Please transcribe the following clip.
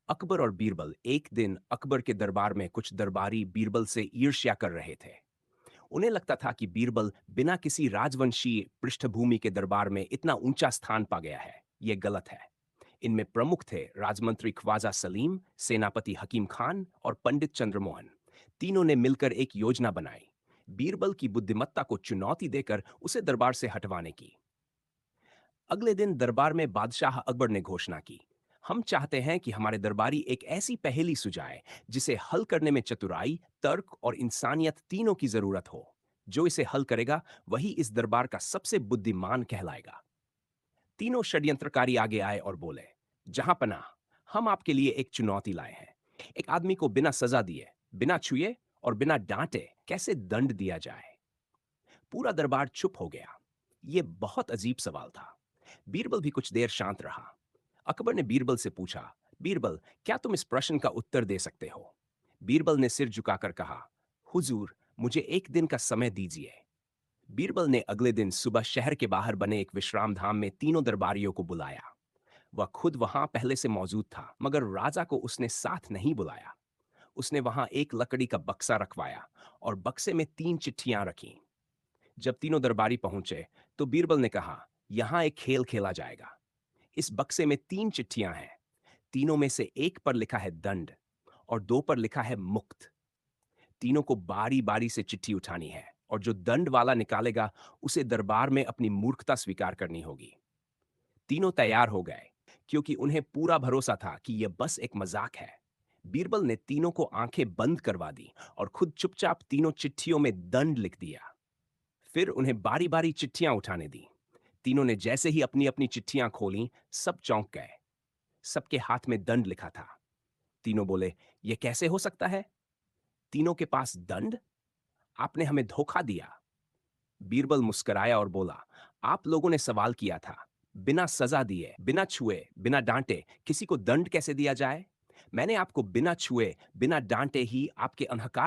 अकबर और बीरबल एक दिन अकबर के दरबार में कुछ दरबारी बीरबल से ईर्ष्या कर रहे थे। उन्हें लगता था कि बीरबल बिना किसी राजवंशी पृष्ठभूमि के दरबार में इतना ऊंचा स्थान पा गया है। ये गलत है। इनमें प्रमुख थे राजमंत्री ख्वाजा सलीम, सेनापति हकीम खान और पंडित चंद्रमोहन। तीनों ने मिलकर एक योजना बनाई, बीरबल की बुद्धिमत्ता को चुनौती देकर उसे दरबार से हटवाने की। अगले दिन दरबार में बादशाह अकबर ने घोषणा की, हम चाहते हैं कि हमारे दरबारी एक ऐसी पहेली सुझाए जिसे हल करने में चतुराई, तर्क और इंसानियत तीनों की जरूरत हो। जो इसे हल करेगा वही इस दरबार का सबसे बुद्धिमान कहलाएगा। तीनों षड्यंत्रकारी आगे आए और बोले, जहां पनाह, हम आपके लिए एक चुनौती लाए हैं। एक आदमी को बिना सजा दिए, बिना छुए और बिना डांटे कैसे दंड दिया जाए। पूरा दरबार चुप हो गया। यह बहुत अजीब सवाल था। बीरबल भी कुछ देर शांत रहा। अकबर ने बीरबल से पूछा, बीरबल, क्या तुम इस प्रश्न का उत्तर दे सकते हो? बीरबल ने सिर झुकाकर कहा, हुजूर, मुझे एक दिन का समय दीजिए। बीरबल ने अगले दिन सुबह शहर के बाहर बने एक विश्राम धाम में तीनों दरबारियों को बुलाया। वह खुद वहां पहले से मौजूद था, मगर राजा को उसने साथ नहीं बुलाया। उसने वहां एक लकड़ी का बक्सा रखवाया और बक्से में तीन चिट्ठियां रखीं। जब तीनों दरबारी पहुंचे तो बीरबल ने कहा, यहां एक खेल खेला जाएगा। इस बक्से में तीन चिट्ठियां हैं। तीनों में से एक पर लिखा है दंड और दो पर लिखा है मुक्त। तीनों को बारी बारी से चिट्ठी उठानी है और जो दंड वाला निकालेगा उसे दरबार में अपनी मूर्खता स्वीकार करनी होगी। तीनों तैयार हो गए, क्योंकि उन्हें पूरा भरोसा था कि यह बस एक मजाक है। बीरबल ने तीनों को आंखें बंद करवा दी और खुद चुपचाप तीनों चिट्ठियों में दंड लिख दिया। फिर उन्हें बारी बारी चिट्ठियां उठाने दी। तीनों ने जैसे ही अपनी अपनी चिट्ठियां खोलीं, सब चौंक गए। सबके हाथ में दंड लिखा था। तीनों बोले, यह कैसे हो सकता है? तीनों के पास दंड? आपने हमें धोखा दिया। बीरबल मुस्कुराया और बोला, आप लोगों ने सवाल किया था, बिना सजा दिए, बिना छुए, बिना डांटे किसी को दंड कैसे दिया जाए? मैंने आपको बिना छुए, बिना डांटे ही आपके अहंकार